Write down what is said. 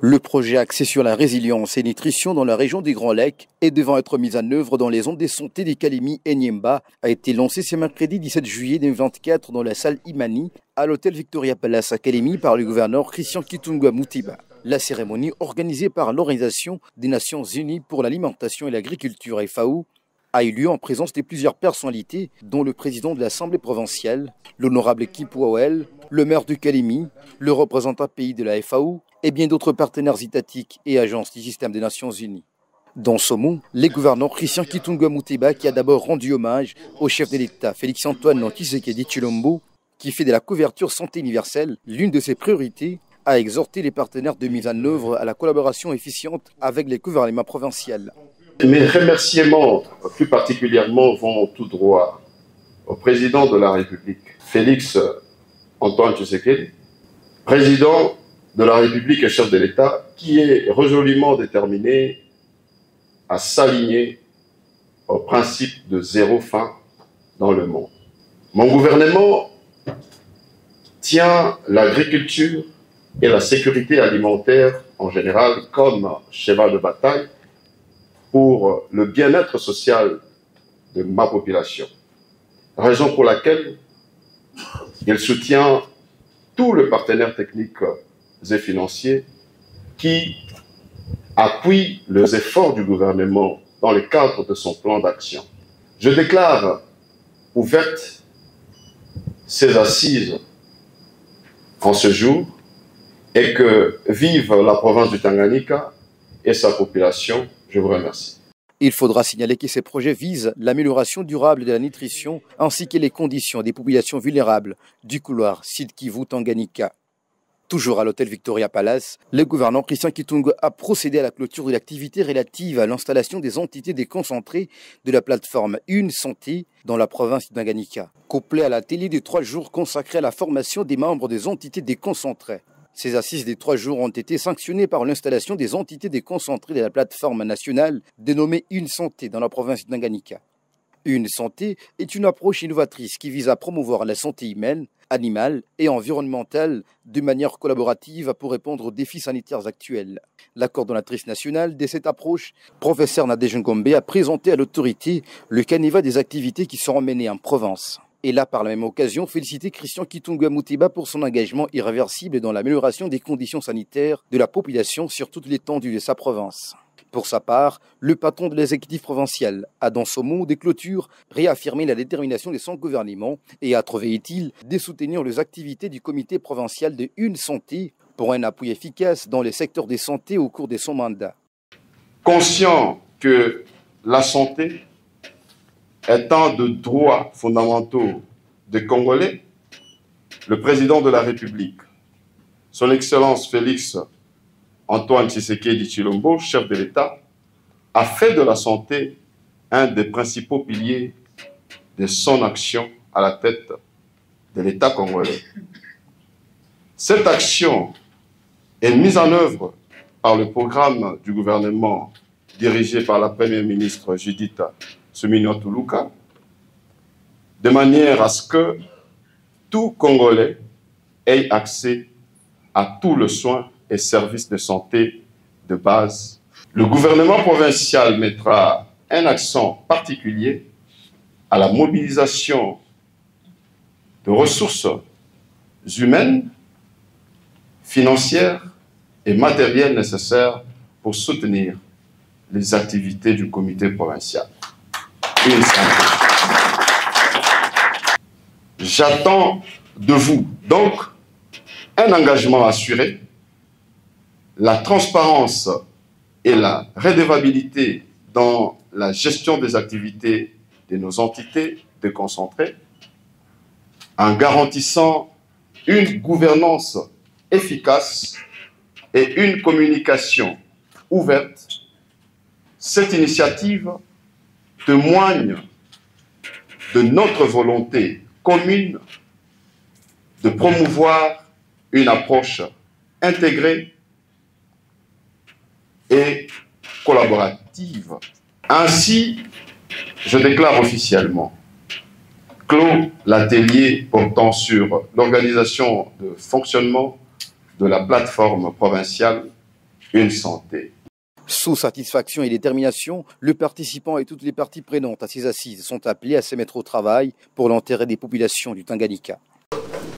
Le projet axé sur la résilience et nutrition dans la région des Grands Lacs et devant être mis en œuvre dans les zones de santé des Kalemi et Niemba a été lancé ce mercredi 17 juillet 2024 dans la salle Imani à l'hôtel Victoria Palace à Kalemi par le gouverneur Christian Kitungwa Mutiba. La cérémonie organisée par l'Organisation des Nations Unies pour l'alimentation et l'agriculture FAO a eu lieu en présence de plusieurs personnalités, dont le président de l'Assemblée provinciale, l'honorable Kipouawel, le maire du Kalemi, le représentant pays de la FAO et bien d'autres partenaires étatiques et agences du système des Nations Unies. Dans ce mot, le gouverneur Christian Kitungwa Mutiba qui a d'abord rendu hommage au chef de l'État Félix-Antoine Tshisekedi Tshilombo, qui fait de la couverture santé universelle l'une de ses priorités, a exhorté les partenaires de mise en œuvre à la collaboration efficiente avec les gouvernements provinciaux. Mes remerciements, plus particulièrement, vont tout droit au président de la République, Félix-Antoine Tshisekedi, président de la République et chef de l'État, qui est résolument déterminé à s'aligner au principe de zéro faim dans le monde. Mon gouvernement tient l'agriculture et la sécurité alimentaire en général comme cheval de bataille pour le bien-être social de ma population. Raison pour laquelle il soutient tous les partenaires techniques et financiers qui appuient les efforts du gouvernement dans le cadre de son plan d'action. Je déclare ouvertes ces assises en ce jour et que vive la province du Tanganyika et sa population. Je vous remercie. Il faudra signaler que ces projets visent l'amélioration durable de la nutrition ainsi que les conditions des populations vulnérables du couloir Sud-Kivu-Tanganyika. Toujours à l'hôtel Victoria Palace, le gouverneur Christian Kitungwa a procédé à la clôture de l'activité relative à l'installation des entités déconcentrées de la plateforme Une Santé dans la province du Tanganyika, couplée à l'atelier de 3 jours consacré à la formation des membres des entités déconcentrées. Ces assises des 3 jours ont été sanctionnées par l'installation des entités déconcentrées de la plateforme nationale dénommée Une Santé dans la province du Tanganyika. Une Santé est une approche innovatrice qui vise à promouvoir la santé humaine, animale et environnementale de manière collaborative pour répondre aux défis sanitaires actuels. La coordonnatrice nationale de cette approche, professeur Nadège Ngombe, a présenté à l'autorité le canevas des activités qui seront menées en Provence. Et a par la même occasion félicité Christian Kitungwa Mutiba pour son engagement irréversible dans l'amélioration des conditions sanitaires de la population sur toute l'étendue de sa province. Pour sa part, le patron de l'exécutif provincial a dans son mot de clôture réaffirmé la détermination de son gouvernement et a trouvé utile de soutenir les activités du comité provincial de Une Santé pour un appui efficace dans les secteurs de santé au cours de son mandat. Conscient que la santé est un de droits fondamentaux des Congolais, le président de la République, son Excellence Félix-Antoine Tshisekedi Tshilombo, chef de l'État, a fait de la santé un des principaux piliers de son action à la tête de l'État congolais. Cette action est mise en œuvre par le programme du gouvernement dirigé par la Première ministre Judith Suminwa Tuluka, de manière à ce que tout Congolais ait accès à tous les soins et services de santé de base. Le gouvernement provincial mettra un accent particulier à la mobilisation de ressources humaines, financières et matérielles nécessaires pour soutenir les activités du comité provincial. J'attends de vous donc un engagement assuré, la transparence et la redevabilité dans la gestion des activités de nos entités déconcentrées, en garantissant une gouvernance efficace et une communication ouverte. Cette initiative témoigne de notre volonté commune de promouvoir une approche intégrée et collaborative. Ainsi, je déclare officiellement clos l'atelier portant sur l'organisation de fonctionnement de la plateforme provinciale Une Santé. Sous satisfaction et détermination, le participant et toutes les parties prenantes à ces assises sont appelés à se mettre au travail pour l'intérêt des populations du Tanganyika.